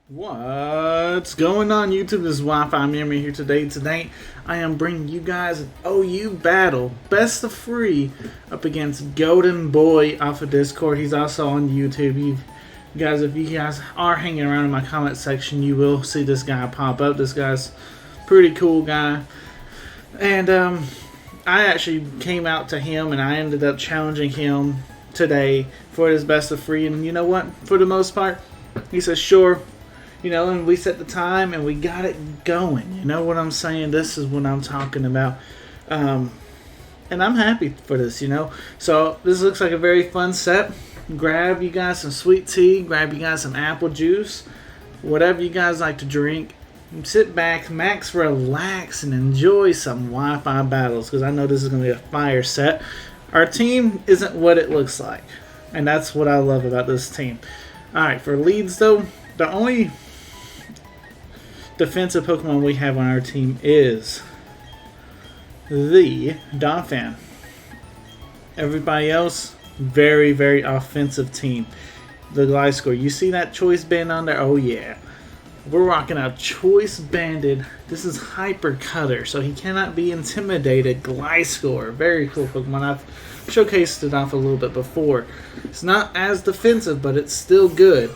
What's going on YouTube? This is Wi-Fi Memory here today. Today I am bringing you guys an OU battle, best of three, up against Golden Boy off of Discord. He's also on YouTube. If you guys are hanging around in my comment section, you will see this guy pop up. This guy's pretty cool guy. And I actually came out to him and I ended up challenging him today for his best of three. And you know what? For the most part, he says, sure. You know, and we set the time and we got it going. You know what I'm saying? This is what I'm talking about. And I'm happy for this, you know. So this looks like a very fun set. Grab you guys some sweet tea. Grab you guys some apple juice. Whatever you guys like to drink. Sit back, max relax, and enjoy some Wi-Fi battles. Because I know this is going to be a fire set. Our team isn't what it looks like. And that's what I love about this team. Alright, for leads though, the only defensive Pokemon we have on our team is the Donphan. Everybody else, very, very offensive team. The Gliscor. You see that choice band on there? Oh yeah. We're rocking out choice banded. This is Hyper Cutter, so he cannot be intimidated. Gliscor. Very cool Pokemon. I've showcased it off a little bit before. It's not as defensive, but it's still good.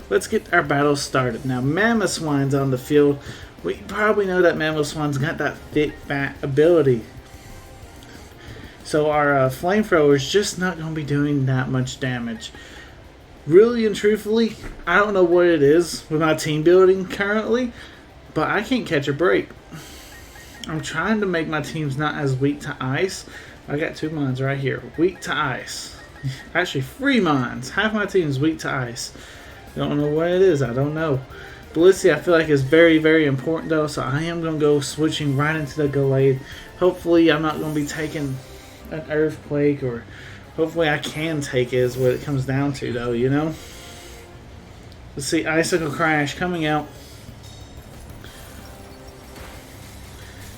Let's get our battle started. Now, Mamoswine's on the field. We probably know that Mamoswine's got that thick, fat ability. So our Flamethrower is just not going to be doing that much damage. Really and truthfully, I don't know what it is with my team building currently, but I can't catch a break. I'm trying to make my teams not as weak to ice. I got two mines right here. Weak to ice. Actually, 3 mines. Half my team is weak to ice. Don't know what it is. I don't know. Blissey, I feel like is very, very important though. So I am going to go switching right into the Gallade. Hopefully I'm not going to be taking an Earthquake, or hopefully I can take it is what it comes down to though, you know. Let's see. Icicle Crash coming out.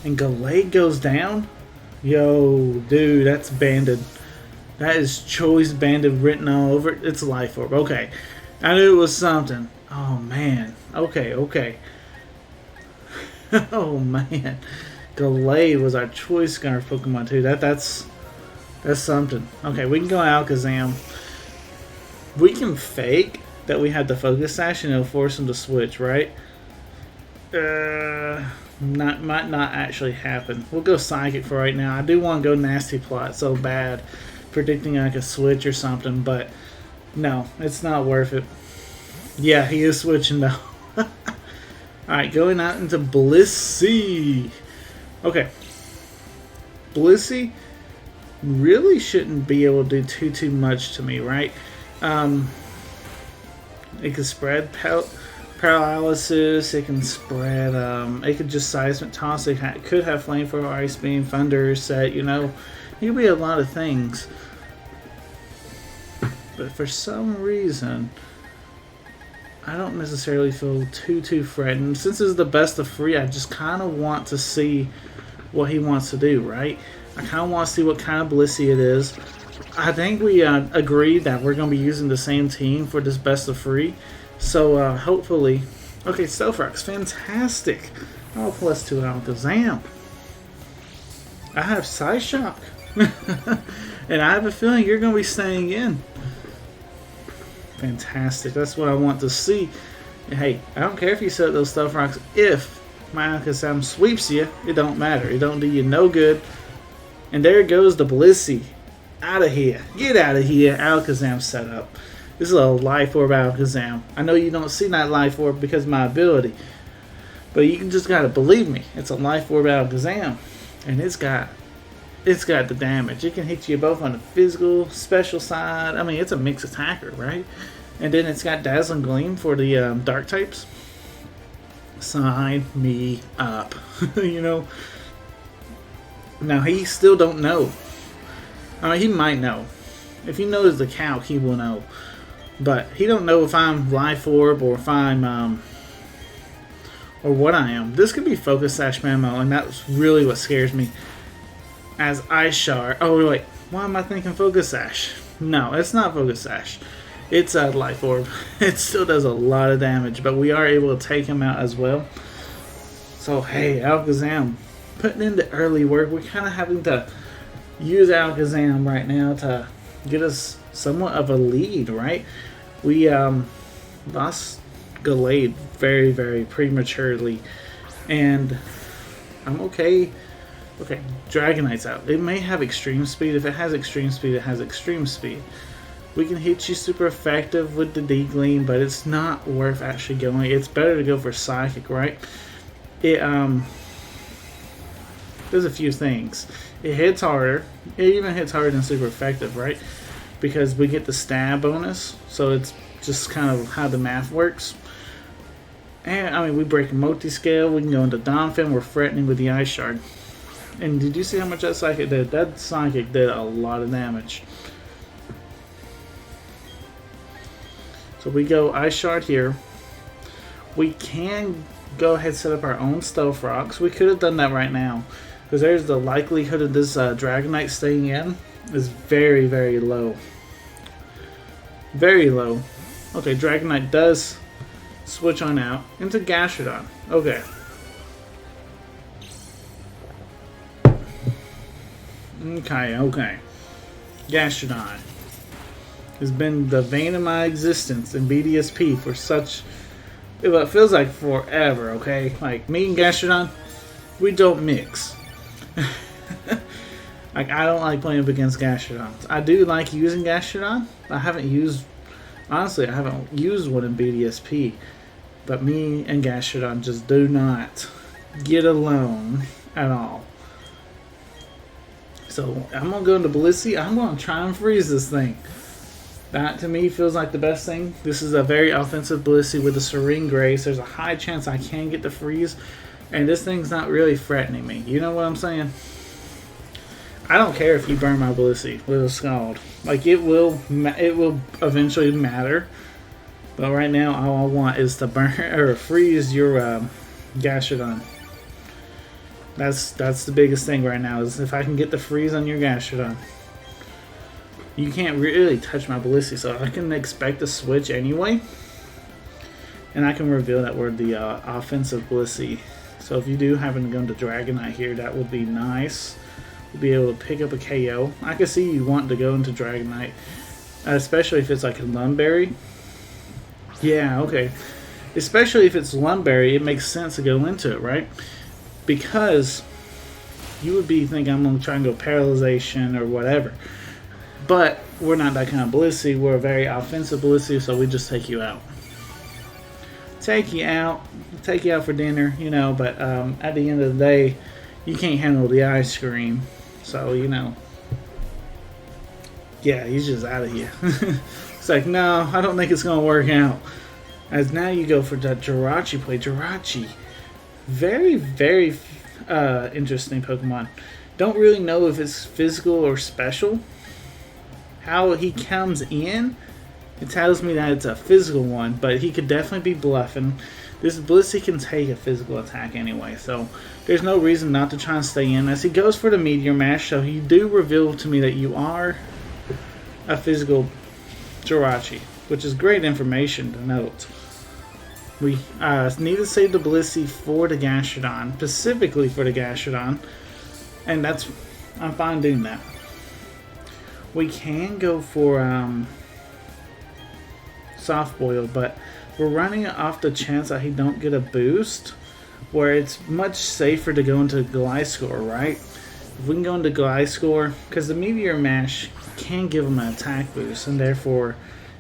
And Gallade goes down. Yo, dude, that's banded. That is choice banded written all over it. It's a Life Orb. Okay. I knew it was something. Oh, man. Okay. Oh, man. Gallade was our choice Scarf Pokemon, too. That's something. Okay, we can go Alakazam. We can fake that we had the Focus Sash and it'll force him to switch, right? Might not actually happen. We'll go Psychic for right now. I do want to go Nasty Plot so bad, predicting like a switch or something, but no, it's not worth it. Yeah, he is switching though. Alright, going out into Blissey. Okay. Blissey really shouldn't be able to do too much to me, right? It could spread paralysis, it can spread, it could just Seismic Toss, it could have Flamethrower, Ice Beam, Thunder set, you know. It could be a lot of things. But for some reason, I don't necessarily feel too threatened. Since this is the best of 3, I just kind of want to see what he wants to do, right? I kind of want to see what kind of Blissey it is. I think we agreed that we're going to be using the same team for this best of 3. So, hopefully... Okay, Stealth Rock's fantastic. Oh, +2 Alakazam. I have Psyshock. And I have a feeling you're going to be staying in. Fantastic. That's what I want to see. Hey, I don't care if you set those Stealth Rocks. If my Alakazam sweeps you, it don't matter. It don't do you no good. And there goes the Blissey. Out of here. Get out of here. Alakazam set up. This is a Life Orb Alakazam. I know you don't see that Life Orb because of my ability. But you just gotta believe me. It's a Life Orb Alakazam. And it's got the damage. It can hit you both on the physical, special side. I mean, it's a mixed attacker, right? And then it's got Dazzling Gleam for the dark types. Sign me up. You know? Now, he still don't know. I mean, he might know. If he knows the calc, he will know. But he don't know if I'm Life Orb or if I'm, or what I am. This could be Focus Sash Mamo, and that's really what scares me. As Ice Shard. Oh, wait. Why am I thinking Focus Sash? No, it's not Focus Sash. It's a life orb. It still does a lot of damage, but we are able to take him out as well. So hey, Alakazam, putting in the early work. We're kind of having to use Alakazam right now to get us somewhat of a lead, right? We lost Gallade very, very prematurely, and I'm okay. Okay, Dragonite's out. It may have extreme speed. If it has extreme speed, it has extreme speed. We can hit you super effective with the D-Gleam, but it's not worth actually going. It's better to go for Psychic, right? It does a few things. It hits harder. It even hits harder than super effective, right? Because we get the stab bonus, so it's just kind of how the math works. And I mean, we break a multi-scale. We can go into Donphin. We're threatening with the Ice Shard. And did you see how much that Psychic did? That Psychic did a lot of damage. So we go Ice Shard here. We can go ahead and set up our own Stealth Rocks. We could have done that right now, because there's the likelihood of this Dragonite staying in is very, very low. Very low. Okay, Dragonite does switch on out into Gastrodon. Okay. Okay. Gastrodon has been the vein of my existence in BDSP for such... It feels like forever, okay? Like, me and Gastrodon, we don't mix. Like, I don't like playing up against Gastrodons. I do like using Gastrodon. Honestly, I haven't used one in BDSP. But me and Gastrodon just do not get along at all. So, I'm going to go into Blissey. I'm going to try and freeze this thing. That, to me, feels like the best thing. This is a very offensive Blissey with a Serene Grace. There's a high chance I can get the freeze. And this thing's not really threatening me. You know what I'm saying? I don't care if you burn my Blissey with a Scald. Like, it will eventually matter. But right now, all I want is to burn or freeze your Gastrodon. That's the biggest thing right now, is if I can get the freeze on your Gastrodon. You can't really touch my Blissey, so I can expect a switch anyway. And I can reveal that we're the offensive Blissey. So if you do happen to go into Dragonite here, that would be nice. We'll be able to pick up a KO. I can see you wanting to go into Dragonite, especially if it's like a Lunberry. Yeah, okay. Especially if it's Lunberry, it makes sense to go into it, right? Because you would be thinking I'm going to try and go Paralyzation or whatever. But we're not that kind of Blissey. We're a very offensive Blissey, so we just take you out. Take you out for dinner, you know, but at the end of the day, you can't handle the ice cream. So, you know, yeah, he's just out of here. It's like, no, I don't think it's going to work out. As now you go for that Jirachi play. Jirachi. Very, very interesting Pokemon. Don't really know if it's physical or special. How he comes in, it tells me that it's a physical one, but he could definitely be bluffing. This Blissey can take a physical attack anyway, so there's no reason not to try and stay in. As he goes for the Meteor Mash, so you do reveal to me that you are a physical Jirachi, which is great information to note. We need to save the Blissey for the Gastrodon, specifically for the Gastrodon, and I'm fine doing that. We can go for Soft Boil, but we're running off the chance that he don't get a boost, where it's much safer to go into Gliscor, right? If we can go into Gliscor, because the Meteor Mash can give him an attack boost, and therefore,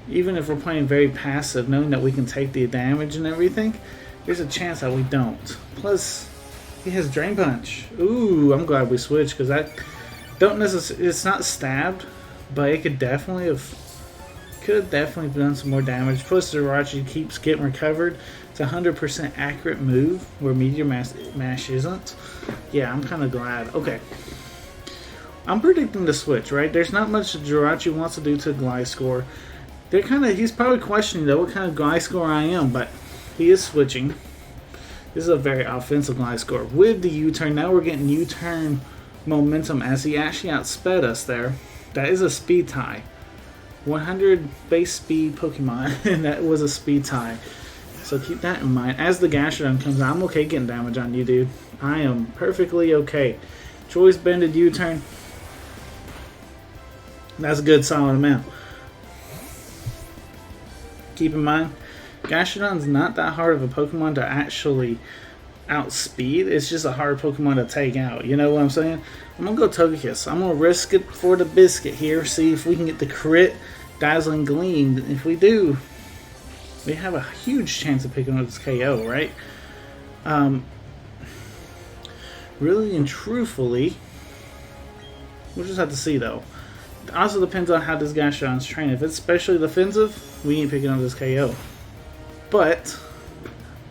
even if we're playing very passive, knowing that we can take the damage and everything, there's a chance that we don't. Plus, he has Drain Punch. Ooh, I'm glad we switched, because that it's not stabbed, but it could have definitely done some more damage. Plus, Jirachi keeps getting recovered. It's a 100% accurate move, where Meteor Mash isn't. Yeah, I'm kind of glad. Okay. I'm predicting the switch, right? There's not much Jirachi wants to do to Gliscor. He's probably questioning, though, what kind of Gliscor I am, but he is switching. This is a very offensive Gliscor. With the U-turn, now we're getting U-turn momentum as he actually outsped us there. That is a speed tie. 100 base speed Pokemon, and that was a speed tie. So keep that in mind. As the Gastrodon comes out, I'm okay getting damage on you, dude. I am perfectly okay. Choice Bended U-turn. That's a good solid amount. Keep in mind, Gastrodon's not that hard of a Pokemon to actually outspeed. It's just a hard Pokemon to take out. You know what I'm saying? I'm going to go Togekiss. I'm going to risk it for the biscuit here. See if we can get the crit Dazzling Gleam. If we do, we have a huge chance of picking up this KO, right? Really and truthfully, we'll just have to see though. It also depends on how this Gastrodon's trained. If it's specially defensive, we ain't picking up this KO. But,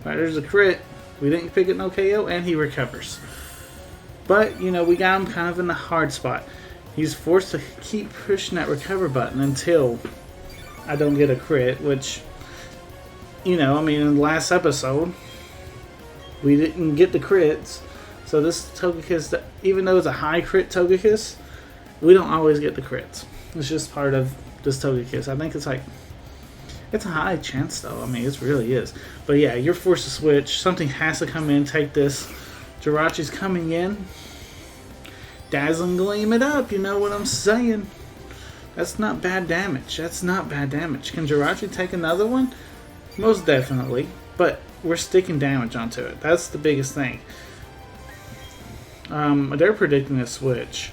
right, there's a crit. We didn't pick up no KO, and he recovers. But, you know, we got him kind of in the hard spot. He's forced to keep pushing that recover button until I don't get a crit, which, you know, I mean, in the last episode, we didn't get the crits. So this Togekiss, even though it's a high crit Togekiss, we don't always get the crits. It's just part of this Togekiss. I think it's like, it's a high chance though. I mean, it really is. But yeah, you're forced to switch. Something has to come in, take this. Jirachi's coming in. Dazzling Gleam it up, you know what I'm saying? That's not bad damage. That's not bad damage. Can Jirachi take another one? Most definitely. But we're sticking damage onto it. That's the biggest thing. They're predicting a switch.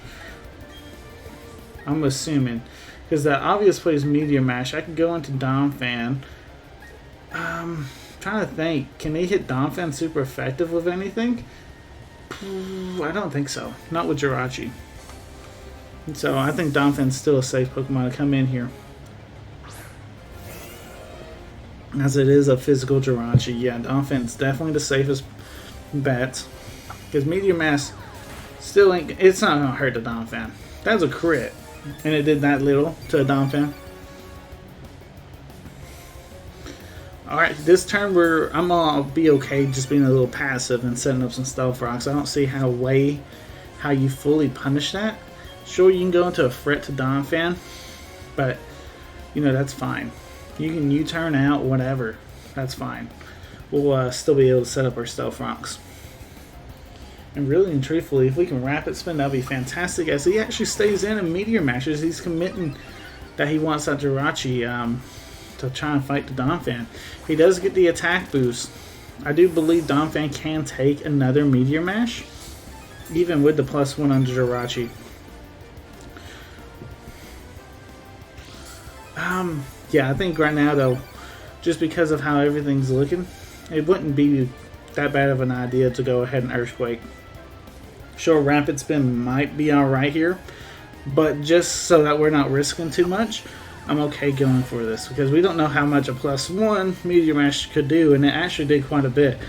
I'm assuming. Because the obvious play is Meteor Mash. I could go into Donphan. Trying to think. Can he hit Donphan super effective with anything? I don't think so. Not with Jirachi. So I think Donphan's still a safe Pokemon to come in here. As it is a physical Jirachi. Yeah, Donphan's definitely the safest bet. Because Meteor Mash still ain't... It's not going to hurt the Donphan. That's a crit. And it did that little to a Donphan. Alright, this turn I'm gonna be okay just being a little passive and setting up some Stealth Rocks. I don't see how you fully punish that. Sure, you can go into a threat to Donphan, but you know, that's fine. You can U-turn out, whatever. That's fine. We'll still be able to set up our Stealth Rocks. And really and truthfully, if we can Rapid Spin, that'd be fantastic. As he actually stays in and Meteor Mashes, he's committing that he wants that Jirachi to try and fight the Donphan. He does get the attack boost. I do believe Donphan can take another Meteor Mash, even with the +1 on Jirachi. Yeah, I think right now though, just because of how everything's looking, it wouldn't be that bad of an idea to go ahead and Earthquake. Sure, Rapid Spin might be alright here, but just so that we're not risking too much, I'm okay going for this, because we don't know how much a +1 Meteor Mash could do, and it actually did quite a bit.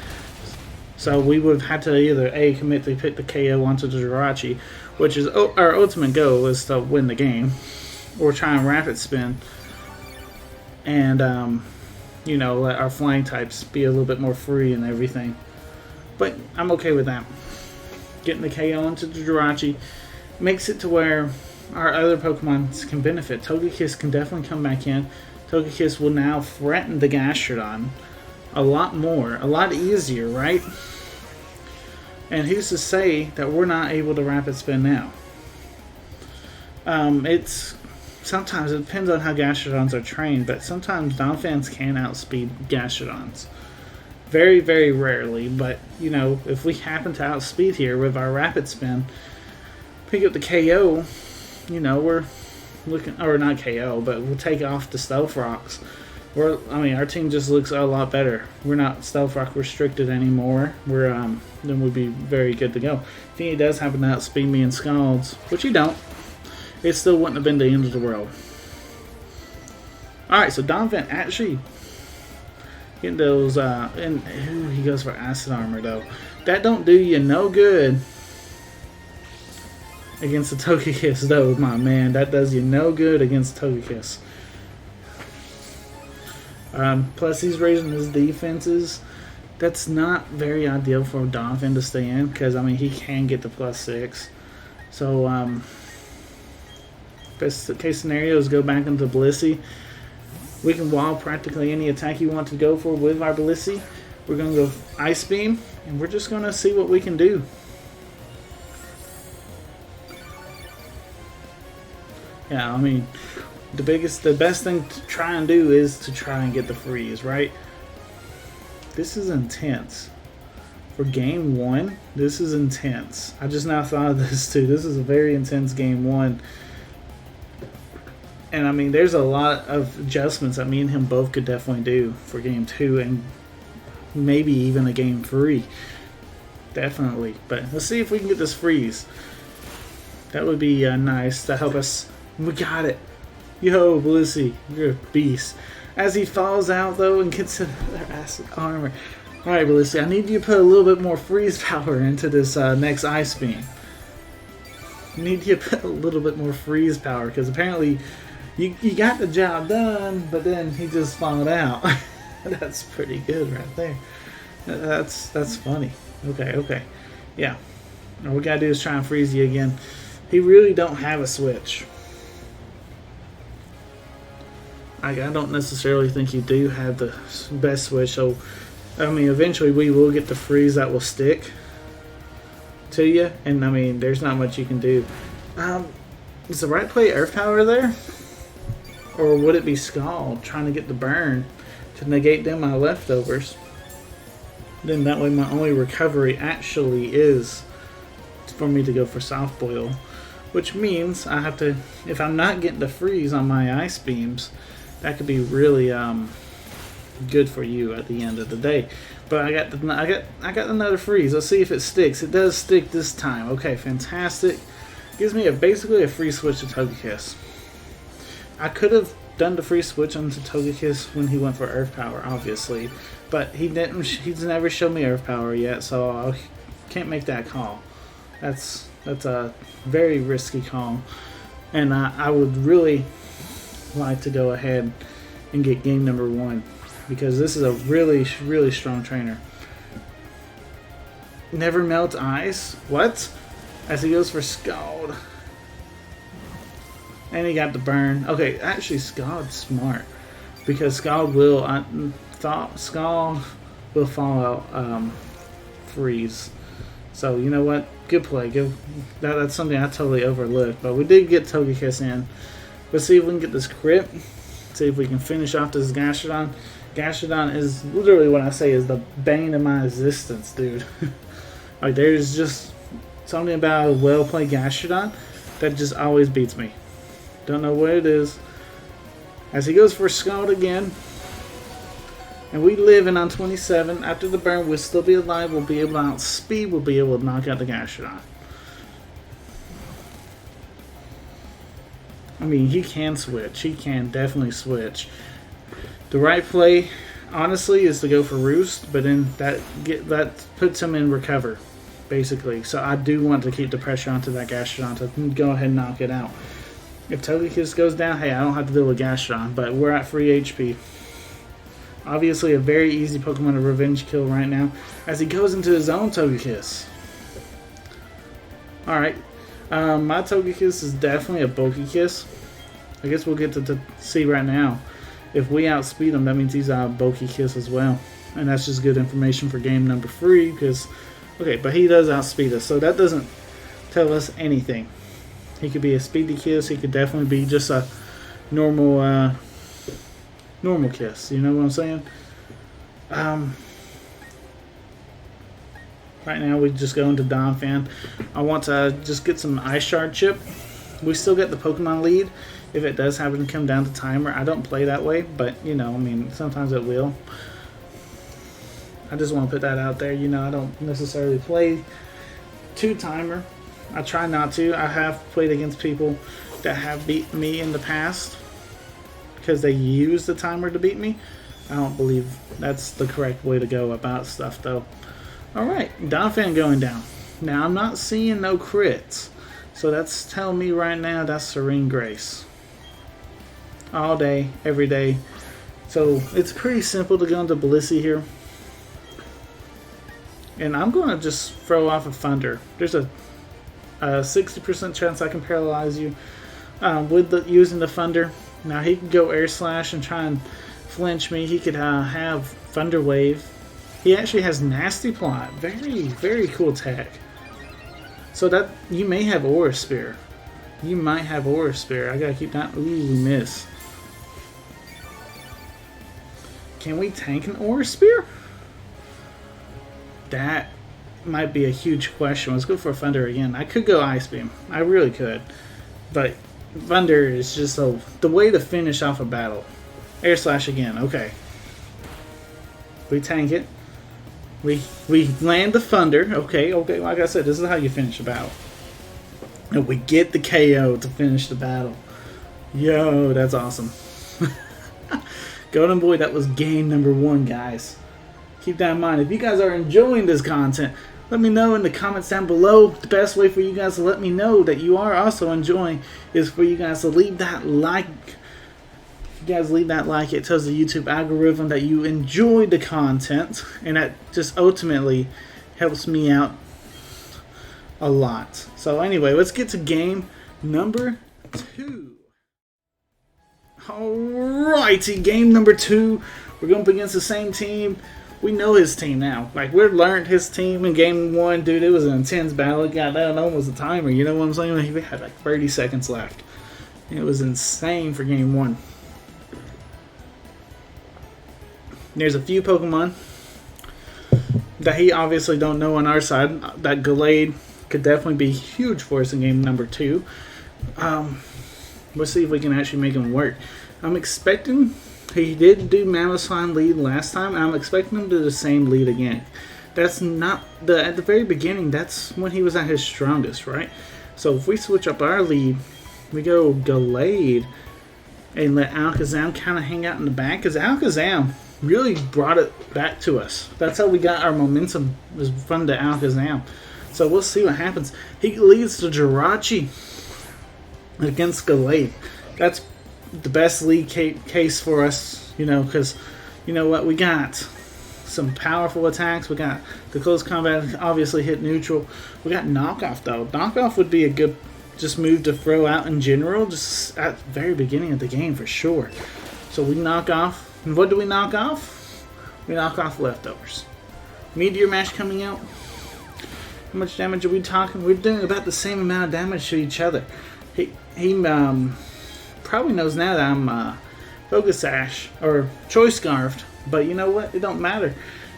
So we would have had to either A, commit to pick the KO onto the Jirachi, which is our ultimate goal, is to win the game, or try and Rapid Spin, and you know, let our flying types be a little bit more free and everything. But I'm okay with that. Getting the KO into the Jirachi makes it to where our other Pokemon can benefit. Togekiss can definitely come back in. Togekiss will now threaten the Gastrodon a lot more, a lot easier, right? And who's to say that we're not able to Rapid Spin now? Sometimes it depends on how Gastrodons are trained, but sometimes Donphans can outspeed Gastrodons. Very, very rarely, but you know, if we happen to outspeed here with our Rapid Spin, pick up the KO, you know, we're looking, or not KO, but we'll take off the Stealth Rocks. Our team just looks a lot better. We're not Stealth Rock restricted anymore. Then we'd be very good to go. If he does happen to outspeed me in Scalds, which he don't, it still wouldn't have been the end of the world. Alright, so Donphan actually getting those, he goes for Acid Armor though. That don't do you no good against the Togekiss though, my man. That does you no good against Togekiss. Plus he's raising his defenses. That's not very ideal for Donphan to stay in, because I mean he can get the +6. So Best case scenario is go back into Blissey. We can wall practically any attack you want to go for with our Blissey. We're going to go Ice Beam, and we're just going to see what we can do. Yeah, I mean, the best thing to try and do is to try and get the freeze, right? This is intense. For game 1, this is intense. I just now thought of this too. This is a very intense game 1. And I mean, there's a lot of adjustments that me and him both could definitely do for game 2 and maybe even a game 3. Definitely. But let's see if we can get this freeze. That would be nice to help us. We got it. Yo, Blissey, you're a beast. As he falls out though and gets another acid armor. Alright, Blissey, I need you to put a little bit more freeze power into this next Ice Beam. I need you to put a little bit more freeze power because apparently you got the job done, but then he just followed out. That's pretty good right there. That's funny. Okay. Yeah. All we gotta do is try and freeze you again. He really don't have a switch. I don't necessarily think you do have the best switch, so I mean eventually we will get the freeze that will stick to you, and I mean there's not much you can do. Is the right play Earth Power there? Or would it be Scald trying to get the burn to negate them my leftovers? Then that way my only recovery actually is for me to go for Soft Boil. Which means I have to, if I'm not getting the freeze on my Ice Beams, that could be really good for you at the end of the day. But I got another freeze. Let's see if it sticks. It does stick this time. Okay, fantastic. Gives me basically a free switch to Togekiss. I could have done the free switch onto Togekiss when he went for Earth Power, obviously, but he didn't. He's never shown me Earth Power yet, so I can't make that call. That's a very risky call, and I would really like to go ahead and get game number 1 because this is a really strong trainer. Never melt ice. What? As he goes for Scald. And he got the burn. Okay, actually Scald's smart. Because Scald will Scald will follow freeze. So you know what? Good play. That's something I totally overlooked. But we did get Togekiss in. Let's see if we can get this crit. See if we can finish off this Gastrodon. Gastrodon is literally what I say is the bane of my existence, dude. Like there's just something about a well-played Gastrodon that just always beats me. Don't know what it is. As he goes for Scald again. And we live in on 27. After the burn, we'll still be alive. We'll be able to outspeed. We'll be able to knock out the Gastrodon. I mean, he can switch. He can definitely switch. The right play, honestly, is to go for Roost. But then that puts him in recover, basically. So I do want to keep the pressure onto that Gastrodon to go ahead and knock it out. If Togekiss goes down, hey, I don't have to deal with Gastrodon, but we're at free HP. Obviously, a very easy Pokemon to revenge kill right now, as he goes into his own Togekiss. Alright, my Togekiss is definitely a bulky kiss. I guess we'll get to see right now. If we outspeed him, that means he's a bulky kiss as well. And that's just good information for game number 3, because, okay, but he does outspeed us, so that doesn't tell us anything. He could be a speedy kiss. He could definitely be just a normal kiss. You know what I'm saying? Right now we just go into Donphan. I want to just get some Ice Shard chip. We still get the Pokemon lead if it does happen to come down to timer. I don't play that way, but you know, I mean, sometimes it will. I just want to put that out there. You know, I don't necessarily play to timer. I try not to. I have played against people that have beat me in the past because they use the timer to beat me. I don't believe that's the correct way to go about stuff, though. Alright, Donphan going down. Now, I'm not seeing no crits, so that's telling me right now that's Serene Grace. All day, every day. So, it's pretty simple to go into Blissey here. And I'm going to just throw off a Thunder. There's a 60% chance I can paralyze you. using the Thunder. Now he could go Air Slash and try and flinch me. He could have Thunder Wave. He actually has Nasty Plot. Very, very cool tech. So that you may have Aura Spear. You might have Aura Spear. I gotta keep that. Ooh, we miss. Can we tank an Aura Spear? That might be a huge question. Let's go for Thunder again. I could go Ice Beam. I really could. But Thunder is just the way to finish off a battle. Air Slash again. Okay. We tank it. We land the Thunder. Okay. Like I said, this is how you finish a battle. And we get the KO to finish the battle. Yo, that's awesome. Golden Boy, that was game number 1, guys. Keep that in mind. If you guys are enjoying this content, let me know in the comments down below. The best way for you guys to let me know that you are also enjoying is for you guys to leave that like. If you guys leave that like, it tells the YouTube algorithm that you enjoyed the content, and that just ultimately helps me out a lot. So anyway, let's get to game number 2. Alrighty, game number 2. We're going up against the same team. We know his team now. Like, we learned his team in game 1. Dude, it was an intense battle. It got down almost a timer. You know what I'm saying? We had like 30 seconds left. It was insane for game 1. There's a few Pokemon that he obviously don't know on our side. That Gallade could definitely be huge for us in game number 2. We'll see if we can actually make him work. I'm expecting... He did do Mammoth lead last time, and I'm expecting him to do the same lead again. That's not... At the very beginning, that's when he was at his strongest, right? So if we switch up our lead, we go Gallade, and let Alakazam kind of hang out in the back, because Alakazam really brought it back to us. That's how we got our momentum, was from the Alakazam. So we'll see what happens. He leads to Jirachi against Gallade. That's the best lead case for us, you know, because you know what, we got some powerful attacks. We got the close combat, obviously hit neutral. We got knockoff though. Knockoff would be a good just move to throw out in general, just at the very beginning of the game for sure. So we knock off. And what do we knock off? We knock off leftovers. Meteor Mash coming out. How much damage are we talking? We're doing about the same amount of damage to each other. He probably knows now that I'm Focus Sash or Choice Scarfed, but you know what? It don't matter.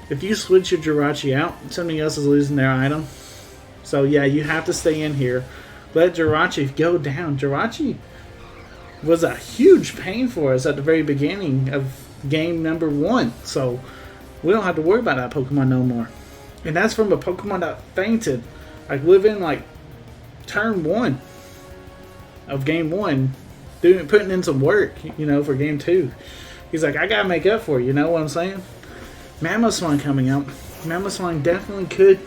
If you switch your Jirachi out, somebody else is losing their item. So yeah, you have to stay in here. Let Jirachi go down. Jirachi was a huge pain for us at the very beginning of game number 1, so we don't have to worry about that Pokemon no more. And that's from a Pokemon that fainted, like within like turn 1 of game 1. Putting in some work, you know, for game 2. He's like, I gotta make up for it, you know what I'm saying? Mammoth coming out. Mammoth definitely could.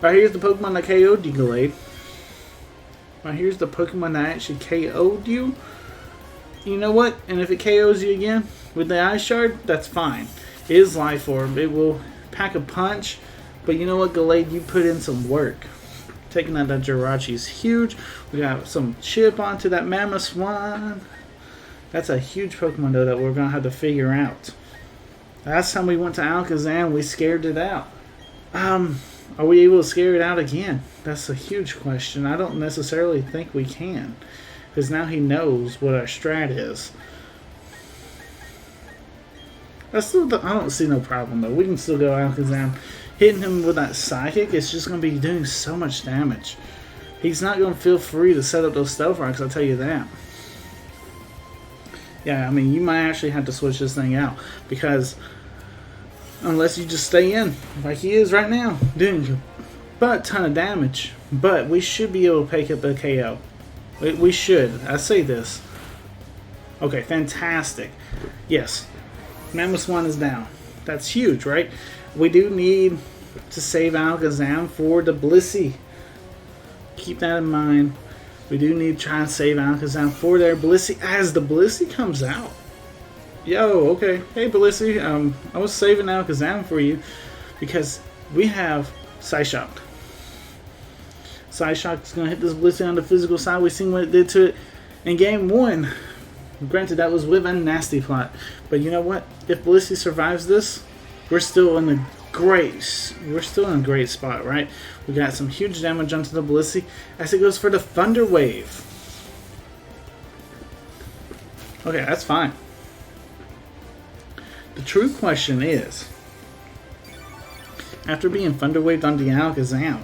Right here's the Pokemon that KO'd you, Gallade. Right here's the Pokemon that actually KO'd you. You know what? And if it KOs you again with the Ice Shard, that's fine. It is Life Orb. It will pack a punch. But you know what, Gallade? You put in some work. Taking out that Jirachi is huge. We got some chip onto that Mammoth. That's a huge Pokemon though that we're gonna have to figure out. Last time we went to Alakazam, we scared it out. Are we able to scare it out again? That's a huge question. I don't necessarily think we can, because now he knows what our strat is. I don't see no problem though. We can still go Alakazam. Hitting him with that Psychic, it's just going to be doing so much damage. He's not going to feel free to set up those Stealth Rocks, I'll tell you that. Yeah, I mean, you might actually have to switch this thing out, because unless you just stay in, like he is right now, doing a ton of damage. But we should be able to pick up the KO. We should. I say this. Okay, fantastic. Yes, Mammoth is down. That's huge, right? We do need to save Alakazam for the Blissey. Keep that in mind. We do need to try and save Alakazam for their Blissey as the Blissey comes out. Yo, okay. Hey, Blissey. I was saving Alakazam for you because we have Psyshock. Psyshock is going to hit this Blissey on the physical side. We've seen what it did to it. In game 1, granted that was with a nasty plot, but you know what? If Blissey survives this, we're still in a great spot, right? We got some huge damage onto the Blissey as it goes for the Thunder Wave. Okay, that's fine. The true question is, after being Thunder Waved on the Alakazam,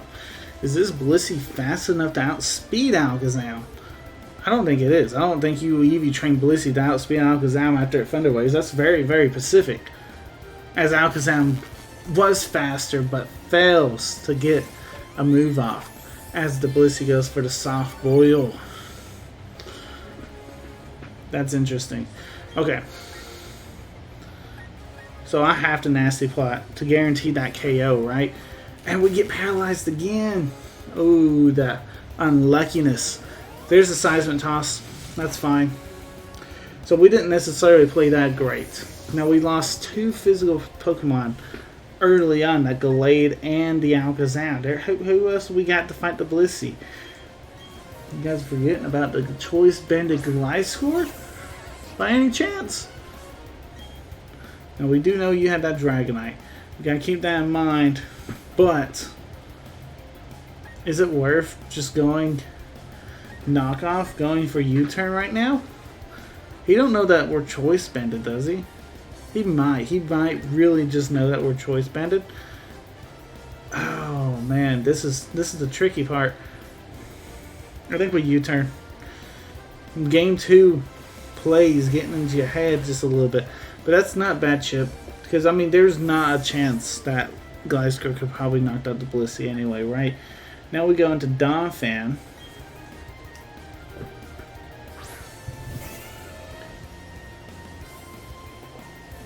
is this Blissey fast enough to outspeed Alakazam? I don't think it is. I don't think you Eevee train Blissey to outspeed Alakazam after Thunder Waves. That's very, very Pacific. As Alakazam was faster, but fails to get a move off as the Blissey goes for the Soft Boil. That's interesting. Okay. So I have to Nasty Plot to guarantee that KO, right? And we get paralyzed again. Oh, the unluckiness. There's a Seismic Toss. That's fine. So we didn't necessarily play that great. Now we lost 2 physical Pokemon early on, that Gallade and the Alakazam. Who else we got to fight the Blissey? You guys forgetting about the Choice Banded Gliscor? By any chance? Now we do know you had that Dragonite. You gotta keep that in mind. But is it worth just going knockoff, going for U-turn right now? He don't know that we're Choice Banded, does he? He might really just know that we're Choice Banded. Oh man, this is the tricky part. I think we U-turn. Game 2 plays getting into your head just a little bit, but that's not bad, Chip. Because I mean, there's not a chance that Gliscor could probably knock out the Blissey anyway, right? Now we go into Donphan.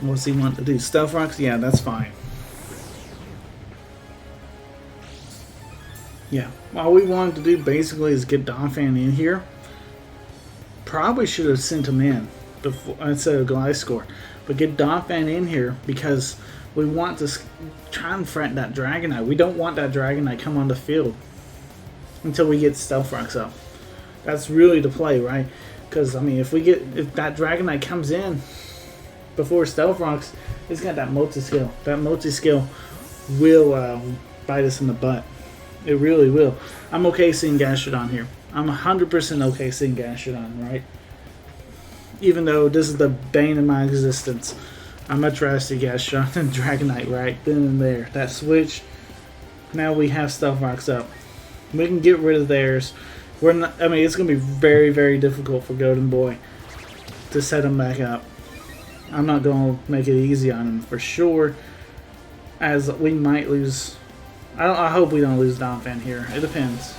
What's he want to do? Stealth Rocks? Yeah, that's fine. Yeah, all we wanted to do basically is get Donphan in here. Probably should have sent him in before, instead of Gliscor. But get Donphan in here because we want to try and threaten that Dragonite. We don't want that Dragonite come on the field until we get Stealth Rocks up. That's really the play, right? Because I mean, if that Dragonite comes in before Stealth Rocks, it's got that multi-skill. That multi-skill will bite us in the butt. It really will. I'm okay seeing Gastrodon here. I'm 100% okay seeing Gastrodon, right? Even though this is the bane of my existence. I'm much rather see Gastrodon than Dragonite right then and there. That switch, now we have Stealth Rocks up. We can get rid of theirs. We're not, I mean, it's going to be very, very difficult for Golden Boy to set him back up. I'm not going to make it easy on him for sure, as we might lose. I hope we don't lose Donphan here. It depends.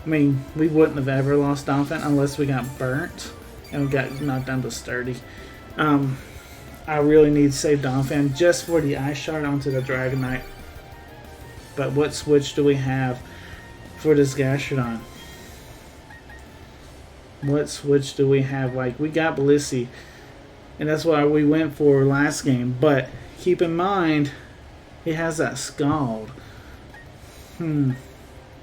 I mean, we wouldn't have ever lost Donphan unless we got burnt and we got knocked down to sturdy. I really need to save Donphan just for the Ice Shard onto the Dragonite. But what switch do we have for this Gastrodon? What switch do we have? Like, we got Blissey, and that's what we went for last game. But keep in mind, he has that Scald. And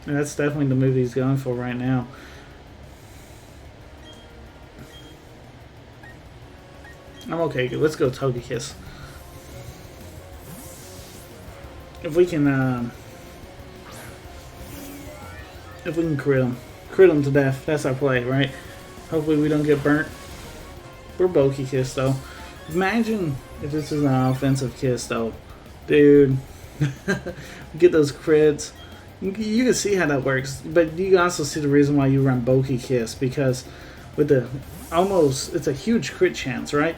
that's definitely the move he's going for right now. I'm okay. Let's go Togekiss. If we can crit him to death. That's our play, right? Hopefully we don't get burnt. We're Togekiss though. Imagine if this is an offensive kiss though, dude. Get those crits. You can see how that works, but you can also see the reason why you run Togekiss, because with the it's a huge crit chance, right?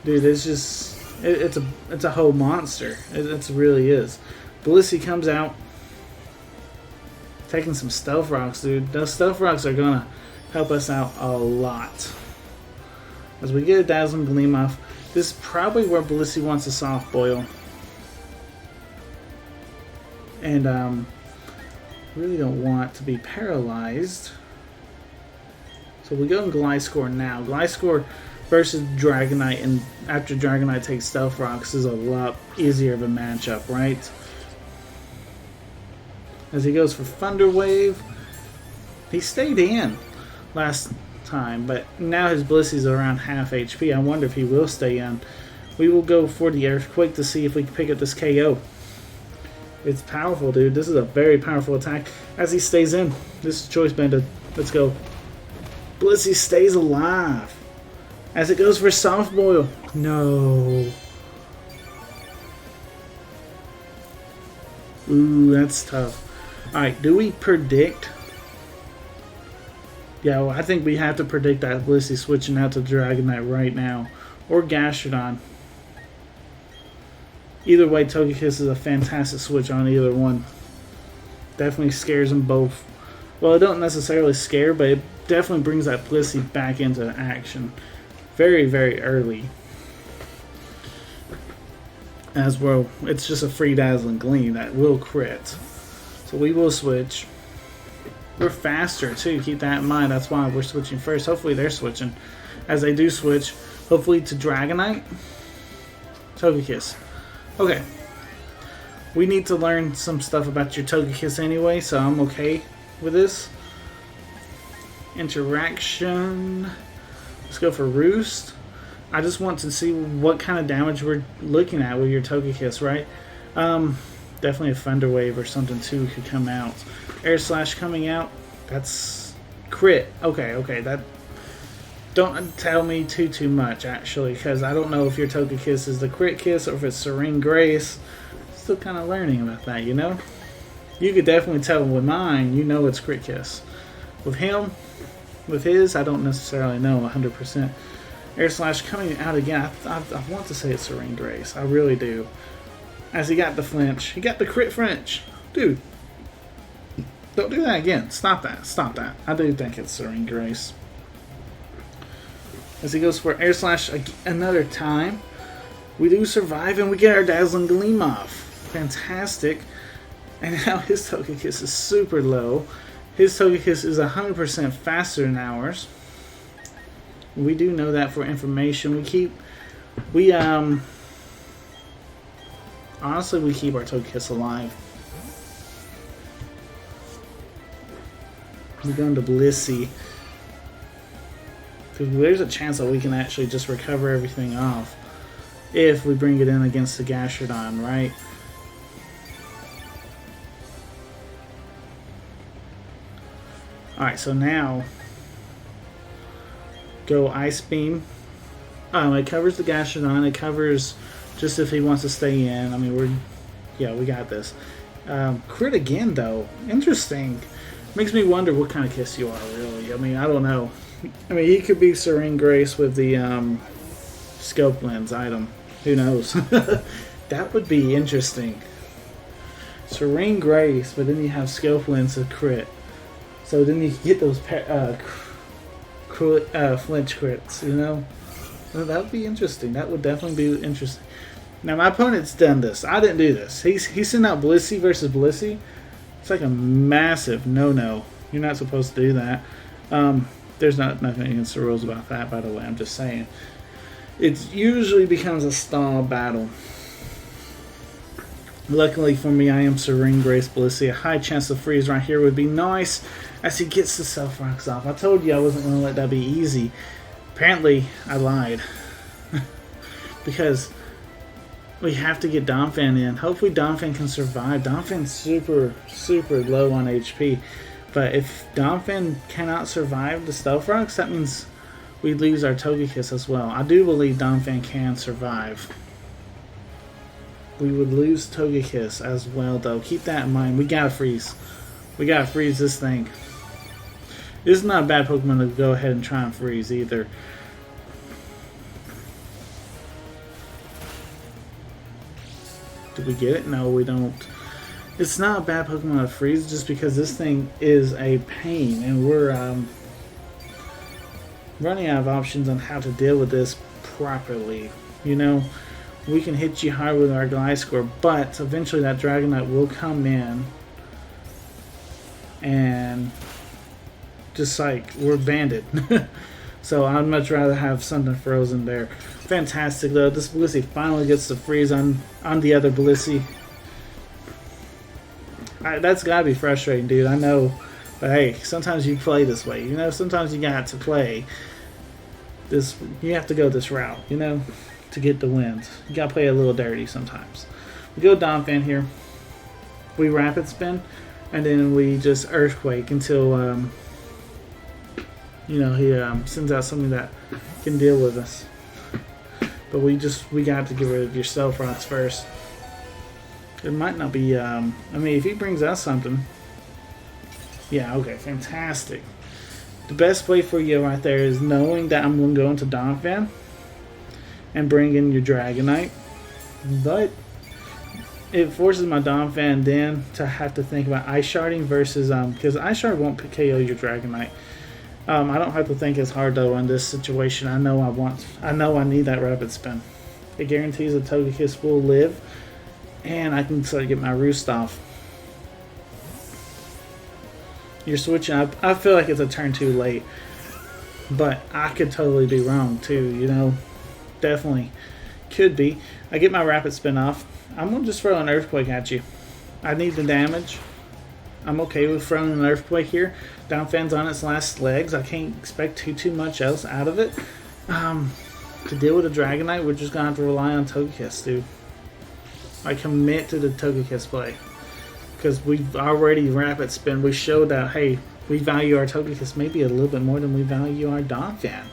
Dude, it's just it's a whole monster. It really is. Blissey comes out, taking some Stealth Rocks, dude. Those Stealth Rocks are gonna help us out a lot. As we get a Dazzling Gleam off, this is probably where Blissey wants a Soft Boil. And really don't want to be paralyzed. So we go in Gliscor now. Gliscor versus Dragonite, and after Dragonite takes Stealth Rocks is a lot easier of a matchup, right? As he goes for Thunder Wave. He stayed in last time, but now his Blissy's around half HP. I wonder if he will stay in. We will go for the Earthquake to see if we can pick up this KO. It's powerful, dude. This is a very powerful attack. As he stays in, this is Choice Banded. Let's go. Blissey stays alive. As it goes for Soft Boil. No. Ooh, that's tough. Alright, do we predict? Yeah, well, I think we have to predict that Blissey switching out to Dragonite right now. Or Gastrodon. Either way, Togekiss is a fantastic switch on either one. Definitely scares them both. Well, it don't necessarily scare, but it definitely brings that Blissey back into action. Very, very early. As well, it's just a free Dazzling Gleam that will crit. So we will switch. We're faster too, keep that in mind. That's why we're switching first. Hopefully they're switching. As they do switch, hopefully to Dragonite. Togekiss. Okay. We need to learn some stuff about your Togekiss anyway, so I'm okay with this. Interaction. Let's go for Roost. I just want to see what kind of damage we're looking at with your Togekiss, right? Definitely a Thunder Wave or something too could come out. Air Slash coming out. That's crit. Okay. That don't tell me too much actually, because I don't know if your Togekiss is the crit kiss or if it's Serene Grace. Still kind of learning about that, you know. You could definitely tell with mine. You know it's crit kiss. With him, with his, I don't necessarily know 100%. Air Slash coming out again. I want to say it's Serene Grace. I really do. As he got the flinch. He got the crit French. Dude. Don't do that again. Stop that. Stop that. I do think it's Serene Grace. As he goes for Air Slash another time. We do survive and we get our Dazzling Gleam off. Fantastic. And now his Togekiss is super low. His Togekiss is 100% faster than ours. We do know that for information. Honestly, we keep our Togekiss alive. We're going to Blissey. Because there's a chance that we can actually just recover everything off if we bring it in against the Gastrodon, right? Alright, so now go Ice Beam. It covers the Gastrodon. It covers just if he wants to stay in. I mean, we got this. Crit again, though. Interesting. Makes me wonder what kind of kiss you are, really. I mean, I don't know. I mean, he could be Serene Grace with the Scope Lens item. Who knows? That would be interesting. Serene Grace, but then you have Scope Lens to crit. So then you get those flinch crits, you know? Well, that would be interesting. That would definitely be interesting. Now, my opponent's done this. I didn't do this. He sent out Blissey versus Blissey. It's like a massive no-no. You're not supposed to do that. There's nothing against the rules about that, by the way. I'm just saying. It usually becomes a stall battle. Luckily for me, I am Serene Grace Blissey. A high chance of freeze right here would be nice as he gets the Self Rocks off. I told you I wasn't going to let that be easy. Apparently, I lied. Because we have to get Donphan in. Hopefully Donphan can survive. Donphan's super low on HP. But if Donphan cannot survive the Stealth Rocks, that means we lose our Togekiss as well. I do believe Donphan can survive. We would lose Togekiss as well, though. Keep that in mind. We gotta freeze. We gotta freeze this thing. This is not a bad Pokemon to go ahead and try and freeze either. Did we get it? No, we don't. It's not a bad Pokemon to freeze just because this thing is a pain, and we're running out of options on how to deal with this properly. You know, we can hit you hard with our Gliscor, but eventually that Dragonite will come in and just like we're banded. So I'd much rather have something frozen there. Fantastic though. This Blissey finally gets to freeze on the other Blissey. That's gotta be frustrating, dude. I know But hey, sometimes you play this way. You know, sometimes you got to play this. You have to go this route, you know, to get the wins. You got to play a little dirty sometimes. We go Donphan here. We rapid spin, and then we just earthquake until you know, he sends out something that can deal with us. But we got to get rid of your stealth rods first. It might not be, I mean, if he brings us something. Yeah, okay, fantastic. The best play for you right there is knowing that I'm going to go into Donphan and bring in your Dragonite. But it forces my Donphan then to have to think about Ice Sharding versus, because Ice Shard won't KO your Dragonite. I don't have to think as hard though in this situation. I know I need that rapid spin. It guarantees the Togekiss will live, and I can start to get my roost off. You're switching up. I feel like it's a turn too late, but I could totally be wrong too. You know, definitely could be. I get my rapid spin off. I'm gonna just throw an earthquake at you. I need the damage. I'm okay with throwing an earthquake here. Donphan's on its last legs. I can't expect too much else out of it. To deal with a Dragonite, we're just gonna have to rely on Togekiss, dude. I commit to the Togekiss play because we've already rapid spin. We showed that hey, we value our Togekiss maybe a little bit more than we value our Donphan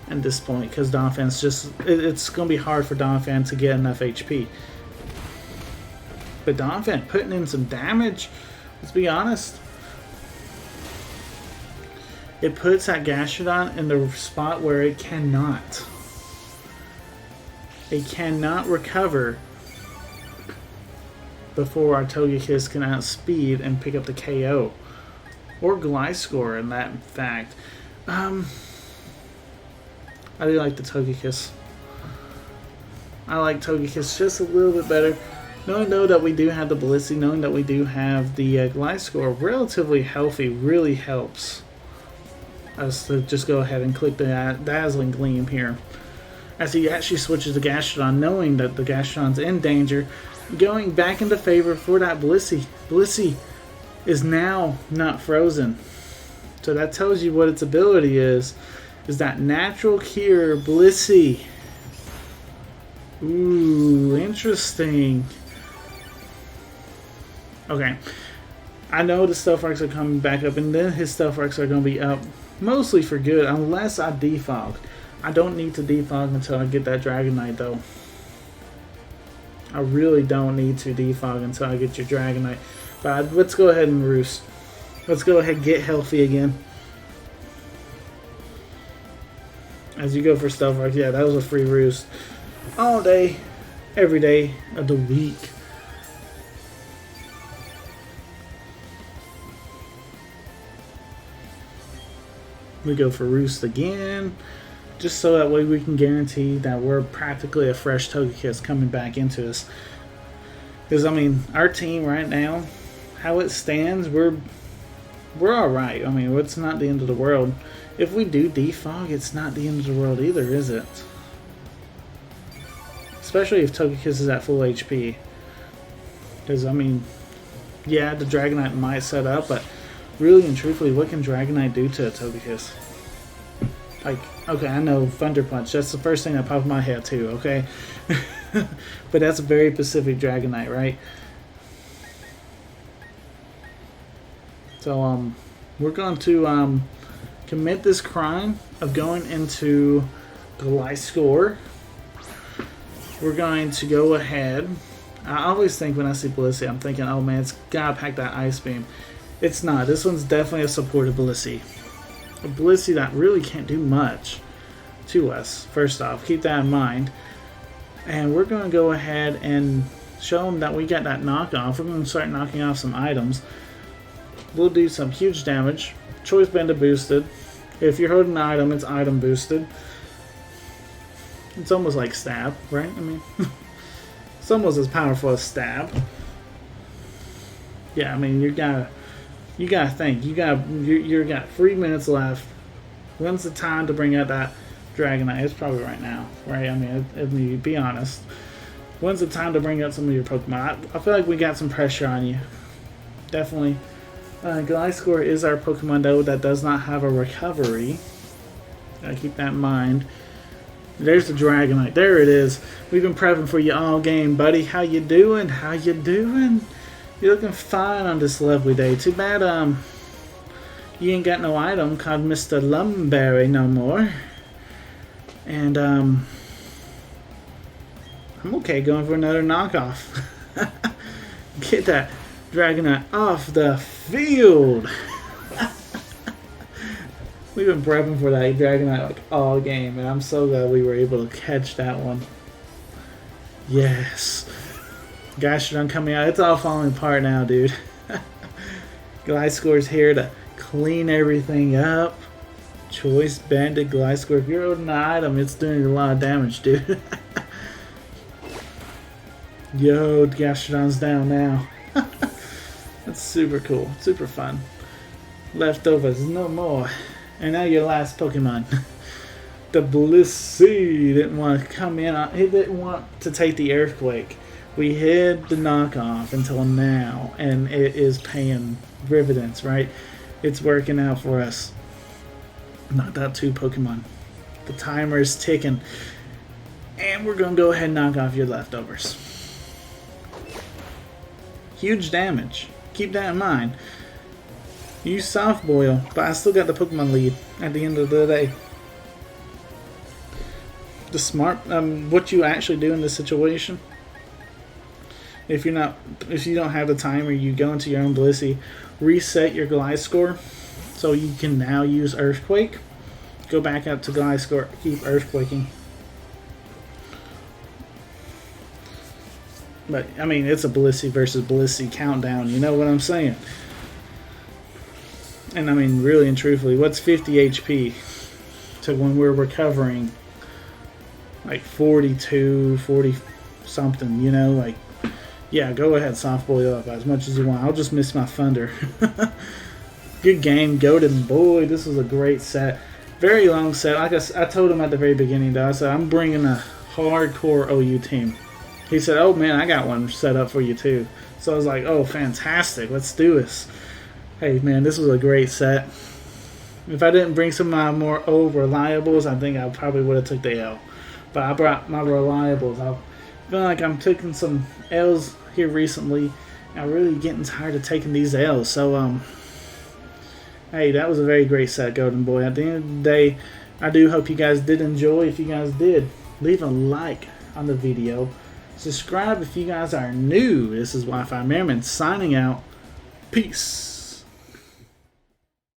at this point, because Donphan's just it's gonna be hard for Donphan to get enough HP. But Donphan putting in some damage. Let's be honest. It puts that Gastrodon in the spot where it cannot recover before our Togekiss can outspeed and pick up the KO. Or Gliscor in that fact. I do like the Togekiss. I like Togekiss just a little bit better. Knowing though that we do have the Blissey, knowing that we do have the Gliscor relatively healthy really helps us to just go ahead and click the Dazzling Gleam here. As he actually switches to Gastrodon, knowing that the Gastrodon's in danger, going back into favor for that Blissey. Blissey is now not frozen. So that tells you what its ability is that Natural Cure Blissey. Ooh, interesting. Okay, I know the Stealth Arcs are coming back up, and then his Stealth Arcs are going to be up mostly for good, unless I defog. I don't need to defog until I get that Dragonite, though. I really don't need to defog until I get your Dragonite. But let's go ahead and roost. Let's go ahead and get healthy again. As you go for Stealth Arcs, yeah, that was a free roost. All day, every day of the week. We go for Roost again, just so that way we can guarantee that we're practically a fresh Togekiss coming back into us. Because, I mean, our team right now, how it stands, we're alright. I mean, it's not the end of the world. If we do defog, it's not the end of the world either, is it? Especially if Togekiss is at full HP. Because, I mean, yeah, the Dragonite might set up, but really and truthfully, what can Dragonite do to a Togekiss? Like, okay, I know Thunder Punch. That's the first thing that popped in my head too, okay? But that's a very Pacific Dragonite, right? So, we're going to commit this crime of going into Gliscor. We're going to go ahead. I always think when I see Blissey, I'm thinking, oh man, it's gotta pack that Ice Beam. It's not. This one's definitely a supportive Blissey. A Blissey that really can't do much to us. First off, keep that in mind. And we're going to go ahead and show them that we got that knockoff. We're going to start knocking off some items. We'll do some huge damage. Choice Band boosted. If you're holding an item, it's item boosted. It's almost like stab, right? I mean, it's almost as powerful as stab. Yeah, I mean, you gotta think. You got 3 minutes left. When's the time to bring out that Dragonite? It's probably right now, right? I mean, be honest. When's the time to bring out some of your Pokemon? I feel like we got some pressure on you. Definitely. Gliscor is our Pokemon though that does not have a recovery. Gotta keep that in mind. There's the Dragonite. There it is. We've been prepping for you all game, buddy. How you doing? How you doing? You're looking fine on this lovely day. Too bad you ain't got no item called Mr. Lumberry no more. And I'm okay going for another knockoff. Get that Dragonite off the field. We've been prepping for that Dragonite like all game, and I'm so glad we were able to catch that one. Yes. Gastrodon coming out. It's all falling apart now, dude. Gliscor's here to clean everything up. Choice Banded Gliscor. If you're holding an item, it's doing a lot of damage, dude. Yo, Gastrodon's down now. That's super cool. Super fun. Leftovers, no more. And now your last Pokemon. The Blissey didn't want to come in. He didn't want to take the Earthquake. We hid the knockoff until now, and it is paying dividends, right? It's working out for us. Knocked out 2 Pokemon. The timer is ticking. And we're going to go ahead and knock off your leftovers. Huge damage. Keep that in mind. You soft boil, but I still got the Pokemon lead at the end of the day. The smart, what you actually do in this situation, if you don't have the timer, you go into your own Blissey, reset your Gliscor, so you can now use Earthquake. Go back up to Gliscor, keep Earthquaking. But I mean, it's a Blissey versus Blissey countdown. You know what I'm saying? And I mean, really and truthfully, what's 50 HP to when we're recovering like 42, 40 something, you know? Like, yeah, go ahead, soft boil up as much as you want. I'll just miss my thunder. Good game, Golden Boy. This was a great set. Very long set. Like I told him at the very beginning, though, I said, I'm bringing a hardcore OU team. He said, oh man, I got one set up for you too. So I was like, oh, fantastic. Let's do this. Hey, man, this was a great set. If I didn't bring some of my more reliables, I think I probably would have took the L. But I brought my reliables. I feel like I'm taking some L's here recently. I'm really getting tired of taking these L's. So, hey, that was a very great set, Golden Boy. At the end of the day, I do hope you guys did enjoy. If you guys did, leave a like on the video. Subscribe if you guys are new. This is Wi-Fi Merriman signing out. Peace.